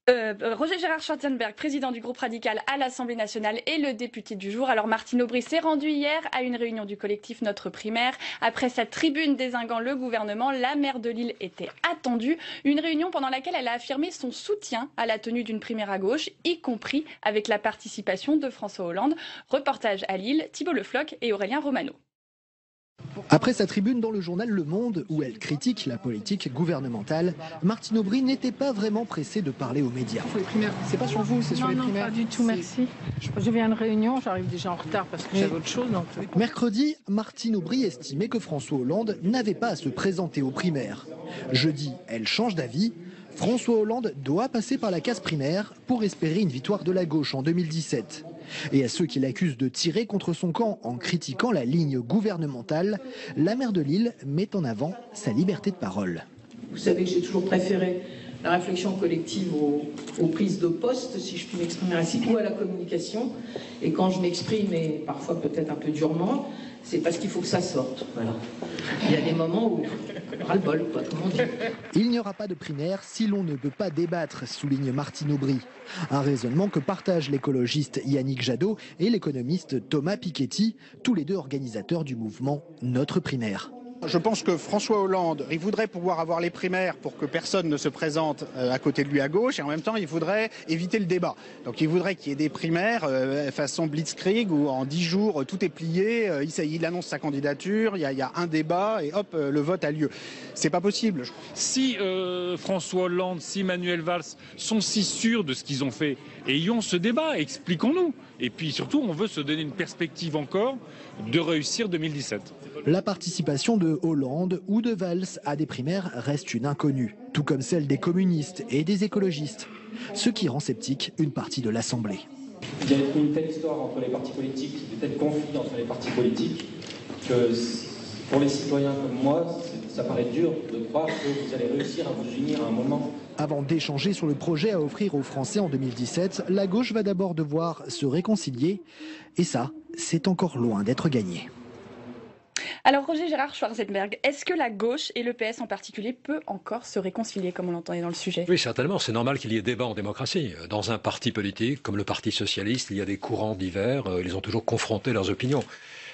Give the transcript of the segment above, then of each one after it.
Roger Gérard Schwarzenberg, président du groupe radical à l'Assemblée nationale et le député du jour. Alors Martine Aubry s'est rendue hier à une réunion du collectif Notre Primaire. Après sa tribune dézinguant le gouvernement, la maire de Lille était attendue. Une réunion pendant laquelle elle a affirmé son soutien à la tenue d'une primaire à gauche, y compris avec la participation de François Hollande. Reportage à Lille, Thibault Le Floch et Aurélien Romano. Après sa tribune dans le journal Le Monde, où elle critique la politique gouvernementale, Martine Aubry n'était pas vraiment pressée de parler aux médias. Les primaires, c'est pas sur vous, c'est sur les primaires. Non, pas du tout, merci. Je viens à une réunion, j'arrive déjà en retard parce que j'avais autre chose. Donc... Mercredi, Martine Aubry estimait que François Hollande n'avait pas à se présenter aux primaires. Jeudi, elle change d'avis. François Hollande doit passer par la case primaire pour espérer une victoire de la gauche en 2017. Et à ceux qui l'accusent de tirer contre son camp en critiquant la ligne gouvernementale, la maire de Lille met en avant sa liberté de parole. Vous savez que j'ai toujours préféré la réflexion collective aux prises de poste, si je puis m'exprimer ainsi, ou à la communication. Et quand je m'exprime, et parfois peut-être un peu durement, c'est parce qu'il faut que ça sorte. Voilà. Il y a des moments où ras-le-bol, quoi, comme on dit. Il n'y aura pas de primaire si l'on ne peut pas débattre, souligne Martine Aubry. Un raisonnement que partagent l'écologiste Yannick Jadot et l'économiste Thomas Piketty, tous les deux organisateurs du mouvement Notre Primaire. Je pense que François Hollande, il voudrait pouvoir avoir les primaires pour que personne ne se présente à côté de lui à gauche, et en même temps il voudrait éviter le débat. Donc il voudrait qu'il y ait des primaires façon Blitzkrieg où en 10 jours tout est plié, il annonce sa candidature, il y a un débat et hop, le vote a lieu. C'est pas possible. Si François Hollande, si Manuel Valls sont si sûrs de ce qu'ils ont fait, ayons ce débat, expliquons-nous. Et puis surtout, on veut se donner une perspective encore de réussir 2017. La participation de Hollande ou de Valls à des primaires reste une inconnue, tout comme celle des communistes et des écologistes, ce qui rend sceptique une partie de l'Assemblée. Il y a une telle histoire entre les partis politiques, de tels conflits entre les partis politiques, que pour les citoyens comme moi, ça paraît dur de croire que vous allez réussir à vous unir à un moment. Avant d'échanger sur le projet à offrir aux Français en 2017, la gauche va d'abord devoir se réconcilier. Et ça, c'est encore loin d'être gagné. Alors Roger Gérard Schwarzenberg, est-ce que la gauche et le PS en particulier peut encore se réconcilier comme on l'entendait dans le sujet? Oui, certainement. C'est normal qu'il y ait débat en démocratie. Dans un parti politique comme le Parti socialiste, il y a des courants divers. Ils ont toujours confronté leurs opinions.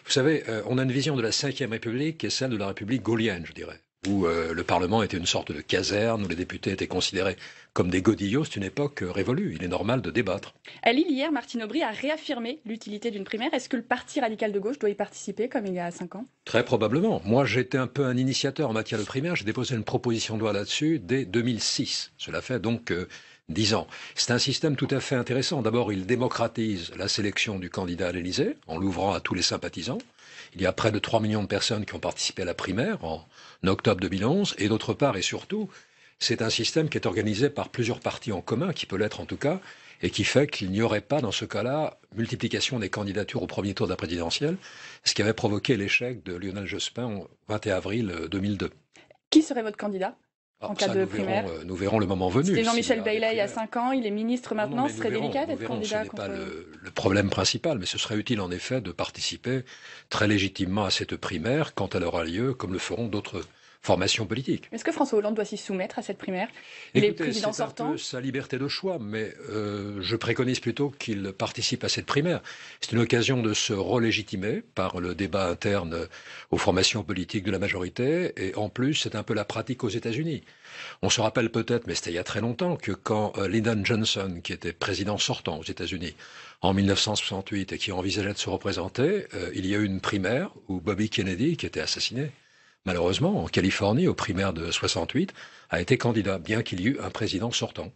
Vous savez, on a une vision de la Ve République qui est celle de la République gaulienne, je dirais, où le Parlement était une sorte de caserne, où les députés étaient considérés comme des godillots. C'est une époque révolue. Il est normal de débattre. À Lille, hier, Martine Aubry a réaffirmé l'utilité d'une primaire. Est-ce que le Parti radical de gauche doit y participer, comme il y a 5 ans? Très probablement. Moi, j'étais un peu un initiateur en matière de primaire. J'ai déposé une proposition de loi là-dessus dès 2006. Cela fait donc 10 ans. C'est un système tout à fait intéressant. D'abord, il démocratise la sélection du candidat à l'Élysée en l'ouvrant à tous les sympathisants. Il y a près de 3 millions de personnes qui ont participé à la primaire en octobre 2011. Et d'autre part, et surtout, c'est un système qui est organisé par plusieurs partis en commun, qui peut l'être en tout cas, et qui fait qu'il n'y aurait pas, dans ce cas-là, multiplication des candidatures au premier tour de la présidentielle, ce qui avait provoqué l'échec de Lionel Jospin au 21 avril 2002. Qui serait votre candidat en cas de primaire? Nous verrons le moment venu. C'était Jean-Michel Bailey il y a 5 ans, il est ministre maintenant, ce serait délicat d'être candidat contre... Ce n'est pas le problème principal, mais ce serait utile en effet de participer très légitimement à cette primaire quand elle aura lieu, comme le feront d'autres formations politiques. Est-ce que François Hollande doit s'y soumettre à cette primaire? Il est président sortant. C'est un peu sa liberté de choix, mais je préconise plutôt qu'il participe à cette primaire. C'est une occasion de se relégitimer par le débat interne aux formations politiques de la majorité, et en plus, c'est un peu la pratique aux États-Unis. On se rappelle peut-être, mais c'était il y a très longtemps, que quand Lyndon Johnson, qui était président sortant aux États-Unis en 1968 et qui envisageait de se représenter, il y a eu une primaire où Bobby Kennedy, qui était assassiné, malheureusement, en Californie, aux primaires de 68, a été candidat, bien qu'il y eut un président sortant.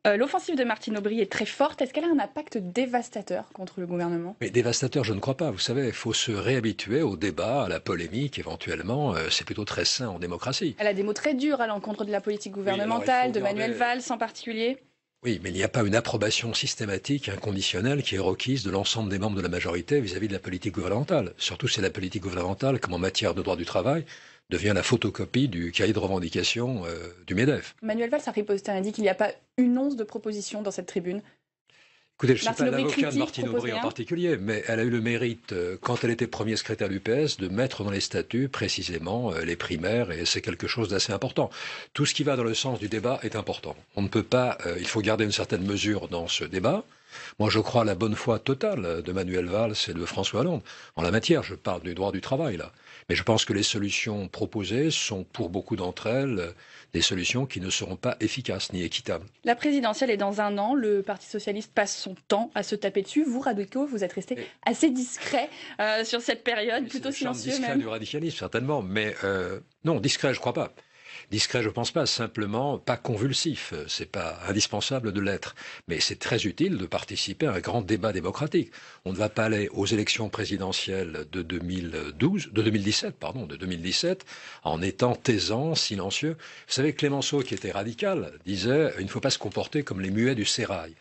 L'offensive de Martine Aubry est très forte. Est-ce qu'elle a un impact dévastateur contre le gouvernement? Mais dévastateur, je ne crois pas. Vous savez, il faut se réhabituer au débat, à la polémique, éventuellement. C'est plutôt très sain en démocratie. Elle a des mots très durs à l'encontre de la politique gouvernementale, de Manuel Valls en particulier. Oui, mais il n'y a pas une approbation systématique, inconditionnelle, qui est requise de l'ensemble des membres de la majorité vis-à-vis de la politique gouvernementale. Surtout, c'est la politique gouvernementale, comme en matière de droit du travail, devient la photocopie du cahier de revendication du MEDEF. Manuel Valls a riposté, a dit qu'il n'y a pas une once de proposition dans cette tribune. Écoutez, je ne suis pas Martine Aubry l'avocat de critique, Martine propose Aubry en rien. particulier, mais elle a eu le mérite, quand elle était premier secrétaire du PS, de mettre dans les statuts précisément les primaires, et c'est quelque chose d'assez important. Tout ce qui va dans le sens du débat est important. On ne peut pas, il faut garder une certaine mesure dans ce débat. Moi, je crois à la bonne foi totale de Manuel Valls et de François Hollande. En la matière, je parle du droit du travail, là. Mais je pense que les solutions proposées sont, pour beaucoup d'entre elles, des solutions qui ne seront pas efficaces ni équitables. La présidentielle est dans un an. Le Parti socialiste passe son temps à se taper dessus. Vous, radicaux, vous êtes resté assez discret sur cette période, plutôt silencieux discret même. du radicalisme, certainement. Mais non, discret, je crois pas. Discret, je pense pas, simplement pas convulsif. C'est pas indispensable de l'être. Mais c'est très utile de participer à un grand débat démocratique. On ne va pas aller aux élections présidentielles de 2017 en étant taisant, silencieux. Vous savez, Clémenceau, qui était radical, disait il ne faut pas se comporter comme les muets du sérail.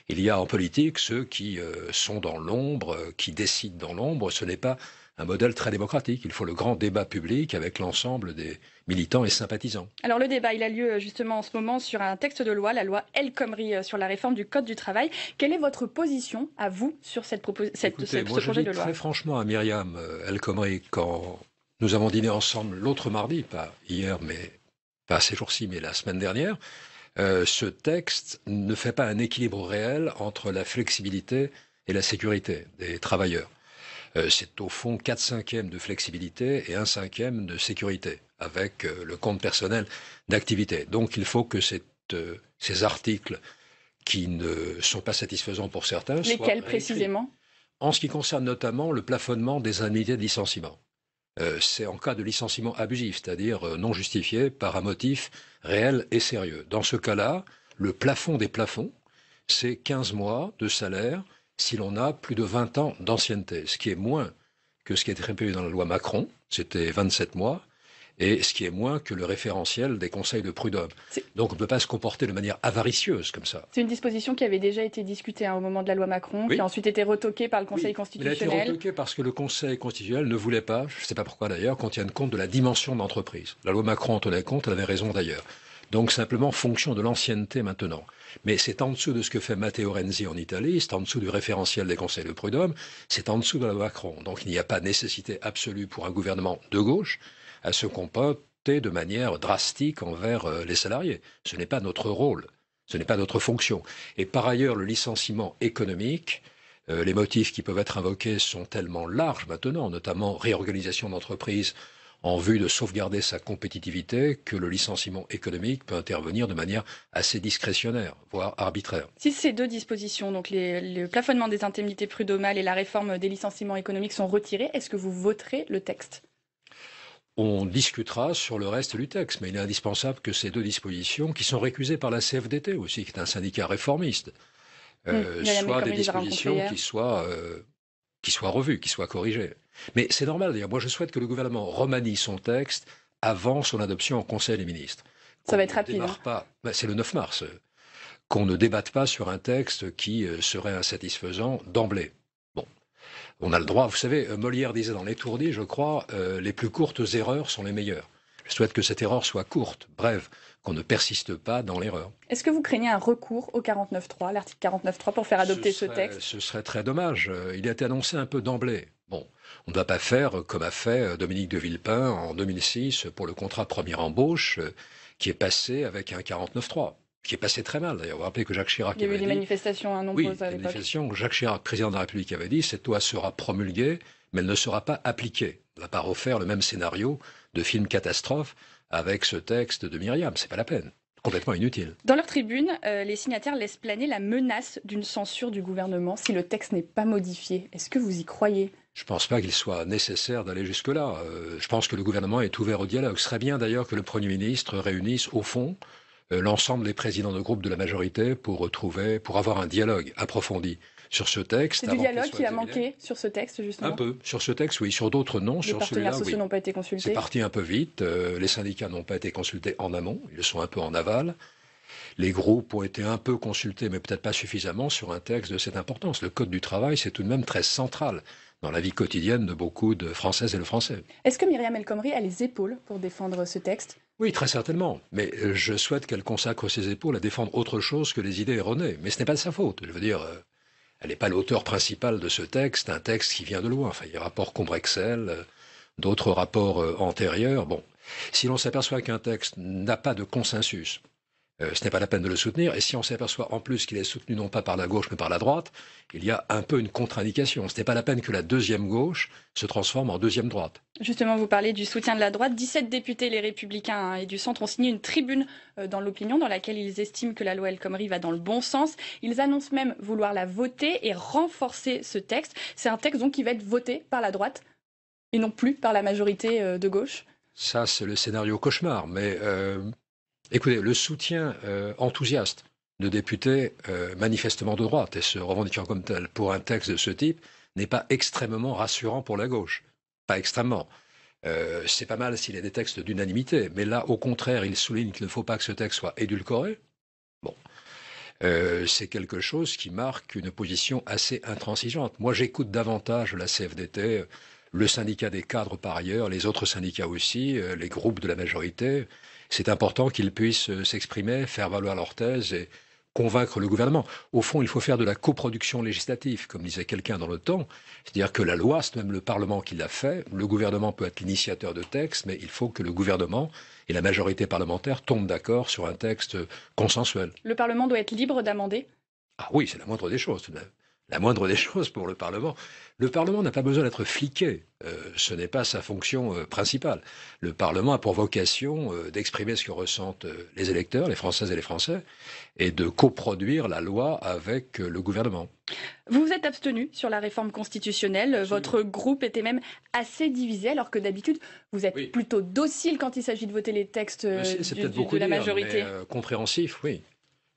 Il y a en politique ceux qui sont dans l'ombre, qui décident dans l'ombre. Ce n'est pas un modèle très démocratique. Il faut le grand débat public avec l'ensemble des militants et sympathisants. Alors le débat, il a lieu justement en ce moment sur un texte de loi, la loi El Khomri sur la réforme du Code du travail. Quelle est votre position, à vous, sur ce projet de loi? Très franchement à Myriam El Khomri, quand nous avons dîné ensemble l'autre mardi, pas hier, mais pas ces jours-ci, mais la semaine dernière, ce texte ne fait pas un équilibre réel entre la flexibilité et la sécurité des travailleurs. C'est au fond 4/5 de flexibilité et 1/5 de sécurité, avec le compte personnel d'activité. Donc il faut que ces articles qui ne sont pas satisfaisants pour certains soient réécrits. Lesquels précisément? En ce qui concerne notamment le plafonnement des indemnités de licenciement. C'est en cas de licenciement abusif, c'est-à-dire non justifié par un motif réel et sérieux. Dans ce cas-là, le plafond des plafonds, c'est 15 mois de salaire si l'on a plus de 20 ans d'ancienneté, ce qui est moins que ce qui était prévu dans la loi Macron, c'était 27 mois, et ce qui est moins que le référentiel des conseils de prud'homme. Donc on ne peut pas se comporter de manière avaricieuse comme ça. C'est une disposition qui avait déjà été discutée au moment de la loi Macron, qui a ensuite été retoquée par le Conseil constitutionnel. Elle a été retoquée parce que le Conseil constitutionnel ne voulait pas, je ne sais pas pourquoi d'ailleurs, qu'on tienne compte de la dimension de l'entreprise. La loi Macron en tenait compte, elle avait raison d'ailleurs. Donc simplement fonction de l'ancienneté maintenant. Mais c'est en dessous de ce que fait Matteo Renzi en Italie, c'est en dessous du référentiel des conseils de prud'homme, c'est en dessous de la loi Macron. Donc il n'y a pas nécessité absolue pour un gouvernement de gauche à se comporter de manière drastique envers les salariés. Ce n'est pas notre rôle, ce n'est pas notre fonction. Et par ailleurs, le licenciement économique, les motifs qui peuvent être invoqués sont tellement larges maintenant, notamment réorganisation d'entreprise, en vue de sauvegarder sa compétitivité, que le licenciement économique peut intervenir de manière assez discrétionnaire, voire arbitraire. Si ces deux dispositions, donc le plafonnement des indemnités prud'homales et la réforme des licenciements économiques sont retirées, est-ce que vous voterez le texte? On discutera sur le reste du texte, mais il est indispensable que ces deux dispositions, qui sont récusées par la CFDT aussi, qui est un syndicat réformiste, soient des dispositions qui soient revues, qui soient corrigées. Mais c'est normal d'ailleurs. Moi, je souhaite que le gouvernement remanie son texte avant son adoption en Conseil des ministres. Ça va être rapide. C'est le 9 mars. Qu'on ne débatte pas sur un texte qui serait insatisfaisant d'emblée. Bon, on a le droit. Vous savez, Molière disait dans L'Étourdi, je crois, les plus courtes erreurs sont les meilleures. Je souhaite que cette erreur soit courte, brève, qu'on ne persiste pas dans l'erreur. Est-ce que vous craignez un recours au 49.3, l'article 49.3, pour faire adopter ce texte? Ce serait très dommage. Il a été annoncé un peu d'emblée. Bon, on ne va pas faire comme a fait Dominique de Villepin en 2006 pour le contrat de première embauche, qui est passé avec un 49.3, qui est passé très mal d'ailleurs. Vous vous rappelez que Jacques Chirac avait dit... Il y a eu des manifestations nombreuses à l'époque. Oui, des manifestations. Jacques Chirac, président de la République, avait dit cette loi sera promulguée, mais elle ne sera pas appliquée. On ne va pas refaire le même scénario de film catastrophe avec ce texte de Myriam. C'est pas la peine. Complètement inutile. Dans leur tribune, les signataires laissent planer la menace d'une censure du gouvernement si le texte n'est pas modifié. Est-ce que vous y croyez? Je ne pense pas qu'il soit nécessaire d'aller jusque-là. Je pense que le gouvernement est ouvert au dialogue. Ce serait bien d'ailleurs que le Premier ministre réunisse au fond l'ensemble des présidents de groupe de la majorité pour avoir un dialogue approfondi sur ce texte. C'est du dialogue qui a manqué sur ce texte, justement? Un peu. Sur ce texte, oui. Sur d'autres, non. Les partenaires sociaux n'ont pas été consultés? C'est parti un peu vite. Les syndicats n'ont pas été consultés en amont. Ils le sont un peu en aval. Les groupes ont été un peu consultés, mais peut-être pas suffisamment, sur un texte de cette importance. Le Code du travail, c'est tout de même très central dans la vie quotidienne de beaucoup de Françaises et de Français. Est-ce que Myriam El Khomri a les épaules pour défendre ce texte? Oui, très certainement. Mais je souhaite qu'elle consacre ses épaules à défendre autre chose que les idées erronées. Mais ce n'est pas de sa faute. Je veux dire, Elle n'est pas l'auteur principal de ce texte, un texte qui vient de loin. Enfin, il y a rapport Combrexel, d'autres rapports antérieurs. Bon, si l'on s'aperçoit qu'un texte n'a pas de consensus, ce n'est pas la peine de le soutenir. Et si on s'aperçoit en plus qu'il est soutenu non pas par la gauche mais par la droite, il y a un peu une contre-indication. Ce n'est pas la peine que la deuxième gauche se transforme en deuxième droite. Justement, vous parlez du soutien de la droite. 17 députés, les Républicains et du Centre, ont signé une tribune dans l'opinion dans laquelle ils estiment que la loi El Khomri va dans le bon sens. Ils annoncent même vouloir la voter et renforcer ce texte. C'est un texte donc qui va être voté par la droite et non plus par la majorité de gauche. Ça, c'est le scénario cauchemar. Mais écoutez, le soutien enthousiaste de députés manifestement de droite et se revendiquant comme tel pour un texte de ce type n'est pas extrêmement rassurant pour la gauche. Pas extrêmement. C'est pas mal s'il y a des textes d'unanimité, mais là, au contraire, il souligne qu'il ne faut pas que ce texte soit édulcoré. Bon. C'est quelque chose qui marque une position assez intransigeante. Moi, j'écoute davantage la CFDT, le syndicat des cadres par ailleurs, les autres syndicats aussi, les groupes de la majorité. C'est important qu'ils puissent s'exprimer, faire valoir leur thèse et convaincre le gouvernement. Au fond, il faut faire de la coproduction législative, comme disait quelqu'un dans le temps. C'est-à-dire que la loi, c'est même le Parlement qui l'a fait. Le gouvernement peut être l'initiateur de textes, mais il faut que le gouvernement et la majorité parlementaire tombent d'accord sur un texte consensuel. Le Parlement doit être libre d'amender ? Ah oui, c'est la moindre des choses, tout de même. La moindre des choses pour le Parlement. Le Parlement n'a pas besoin d'être fliqué. Ce n'est pas sa fonction principale. Le Parlement a pour vocation d'exprimer ce que ressentent les électeurs, les Françaises et les Français, et de coproduire la loi avec le gouvernement. Vous vous êtes abstenu sur la réforme constitutionnelle. Absolument. Votre groupe était même assez divisé, alors que d'habitude, vous êtes plutôt docile quand il s'agit de voter les textes de la majorité. Mais, compréhensif, oui.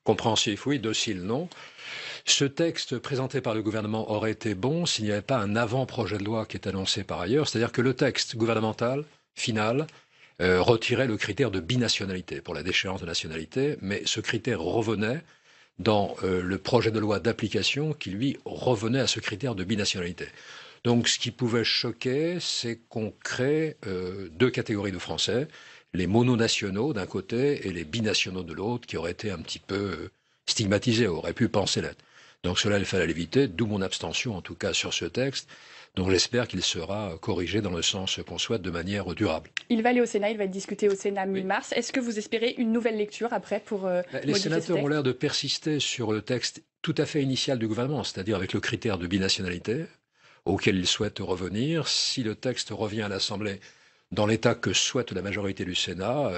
Compréhensif, oui. Docile, non. Ce texte présenté par le gouvernement aurait été bon s'il n'y avait pas un avant-projet de loi qui est annoncé par ailleurs. C'est-à-dire que le texte gouvernemental, final, retirait le critère de binationalité pour la déchéance de nationalité, mais ce critère revenait dans le projet de loi d'application qui, lui, revenait à ce critère de binationalité. Donc ce qui pouvait choquer, c'est qu'on crée deux catégories de Français, les mononationaux d'un côté et les binationaux de l'autre, qui auraient été un petit peu stigmatisés, auraient pu penser l'être. Donc cela, il fallait l'éviter, d'où mon abstention en tout cas sur ce texte, dont j'espère qu'il sera corrigé dans le sens qu'on souhaite de manière durable. Il va aller au Sénat, il va être discuté au Sénat mi-mars. Est-ce que vous espérez une nouvelle lecture après pour Les sénateurs ont l'air de persister sur le texte tout à fait initial du gouvernement, c'est-à-dire avec le critère de binationalité, auquel ils souhaitent revenir. Si le texte revient à l'Assemblée dans l'état que souhaite la majorité du Sénat,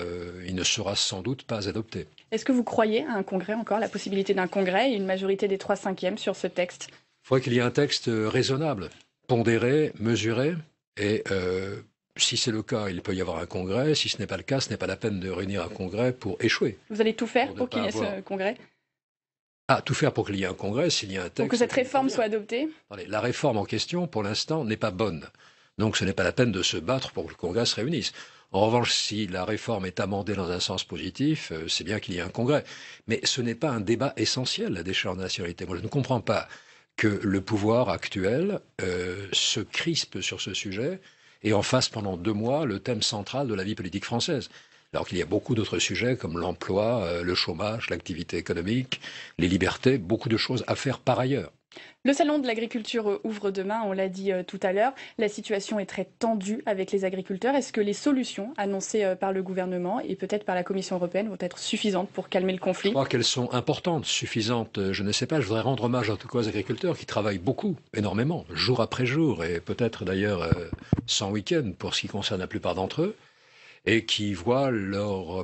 il ne sera sans doute pas adopté. Est-ce que vous croyez à un congrès encore, la possibilité d'un congrès et une majorité des 3/5 sur ce texte ? Il faudrait qu'il y ait un texte raisonnable, pondéré, mesuré, et si c'est le cas, il peut y avoir un congrès. Si ce n'est pas le cas, ce n'est pas la peine de réunir un congrès pour échouer. Vous allez tout faire pour qu'il y ait ce congrès ? Ah, tout faire pour qu'il y ait un congrès, s'il y a un texte... Pour que cette réforme soit adoptée ? Attendez, la réforme en question, pour l'instant, n'est pas bonne. Donc ce n'est pas la peine de se battre pour que le Congrès se réunisse. En revanche, si la réforme est amendée dans un sens positif, c'est bien qu'il y ait un Congrès. Mais ce n'est pas un débat essentiel, la déchéance de nationalité. Moi, je ne comprends pas que le pouvoir actuel se crispe sur ce sujet et en fasse pendant 2 mois le thème central de la vie politique française. Alors qu'il y a beaucoup d'autres sujets comme l'emploi, le chômage, l'activité économique, les libertés, beaucoup de choses à faire par ailleurs. Le salon de l'agriculture ouvre demain, on l'a dit tout à l'heure. La situation est très tendue avec les agriculteurs. Est-ce que les solutions annoncées par le gouvernement et peut-être par la Commission européenne vont être suffisantes pour calmer le conflit ? Je crois qu'elles sont importantes, suffisantes, je ne sais pas. Je voudrais rendre hommage en tout cas aux agriculteurs qui travaillent beaucoup, énormément, jour après jour, et peut-être d'ailleurs sans week-end pour ce qui concerne la plupart d'entre eux, et qui voient,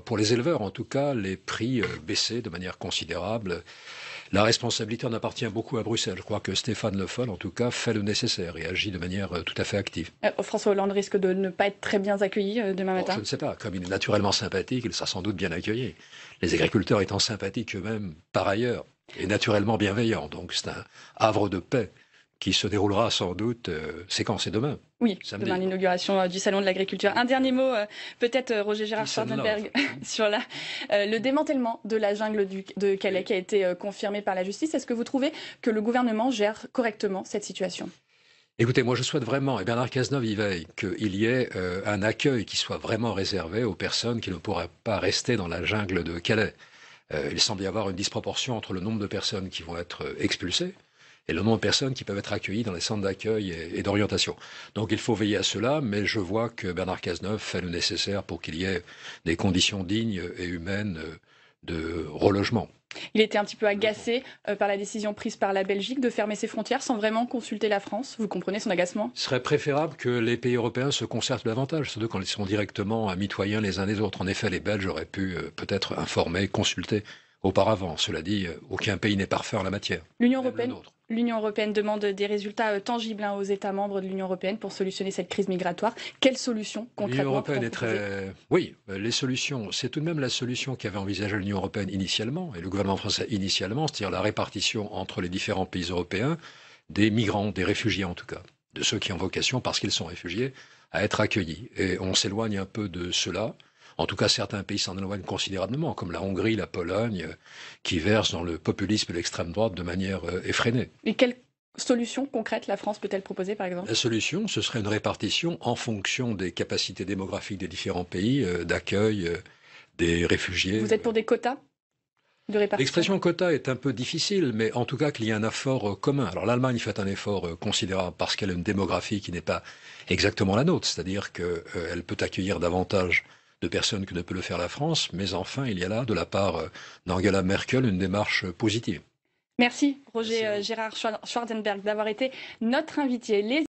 pour les éleveurs en tout cas, les prix baisser de manière considérable. La responsabilité en appartient beaucoup à Bruxelles. Je crois que Stéphane Le Foll, en tout cas, fait le nécessaire et agit de manière tout à fait active. François Hollande risque de ne pas être très bien accueilli demain matin ? Je ne sais pas. Comme il est naturellement sympathique, il sera sans doute bien accueilli. Les agriculteurs étant sympathiques eux-mêmes par ailleurs et naturellement bienveillants. Donc c'est un havre de paix qui se déroulera sans doute, c'est quand ? C'est demain ? Oui, samedi. Demain, l'inauguration du Salon de l'Agriculture. Un dernier mot, peut-être Roger Gérard Schwarzenberg, sur le démantèlement de la jungle de Calais qui a été confirmé par la justice. Est-ce que vous trouvez que le gouvernement gère correctement cette situation ? Écoutez, moi je souhaite vraiment, et Bernard Cazeneuve y veille, qu'il y ait un accueil qui soit vraiment réservé aux personnes qui ne pourraient pas rester dans la jungle de Calais. Il semble y avoir une disproportion entre le nombre de personnes qui vont être expulsées et le nombre de personnes qui peuvent être accueillies dans les centres d'accueil et d'orientation. Donc il faut veiller à cela, mais je vois que Bernard Cazeneuve fait le nécessaire pour qu'il y ait des conditions dignes et humaines de relogement. Il était un petit peu agacé par la décision prise par la Belgique de fermer ses frontières sans vraiment consulter la France. Vous comprenez son agacement? Il serait préférable que les pays européens se concertent davantage, surtout quand ils sont directement mitoyens les uns des autres. En effet, les Belges auraient pu peut-être informer, consulter auparavant. Cela dit, aucun pays n'est parfait en la matière. L'Union européenne demande des résultats tangibles aux États membres de l'Union européenne pour solutionner cette crise migratoire. Quelles solutions concrètement? L'Union européenne est très... Oui, les solutions, c'est tout de même la solution qu'avait envisagée l'Union européenne initialement, et le gouvernement français initialement, c'est-à-dire la répartition entre les différents pays européens des migrants, des réfugiés en tout cas, de ceux qui ont vocation, parce qu'ils sont réfugiés, à être accueillis. Et on s'éloigne un peu de cela. En tout cas, certains pays s'en éloignent considérablement, comme la Hongrie, la Pologne, qui versent dans le populisme et l'extrême droite de manière effrénée. Et quelle solution concrète la France peut-elle proposer, par exemple? La solution, ce serait une répartition en fonction des capacités démographiques des différents pays d'accueil des réfugiés. Vous êtes pour des quotas de répartition? L'expression quota est un peu difficile, mais en tout cas qu'il y ait un effort commun. Alors l'Allemagne fait un effort considérable parce qu'elle a une démographie qui n'est pas exactement la nôtre, c'est-à-dire qu'elle peut accueillir davantage de personnes que ne peut le faire la France, mais enfin, il y a là, de la part d'Angela Merkel, une démarche positive. Merci, Roger Gérard Schwarzenberg, d'avoir été notre invité.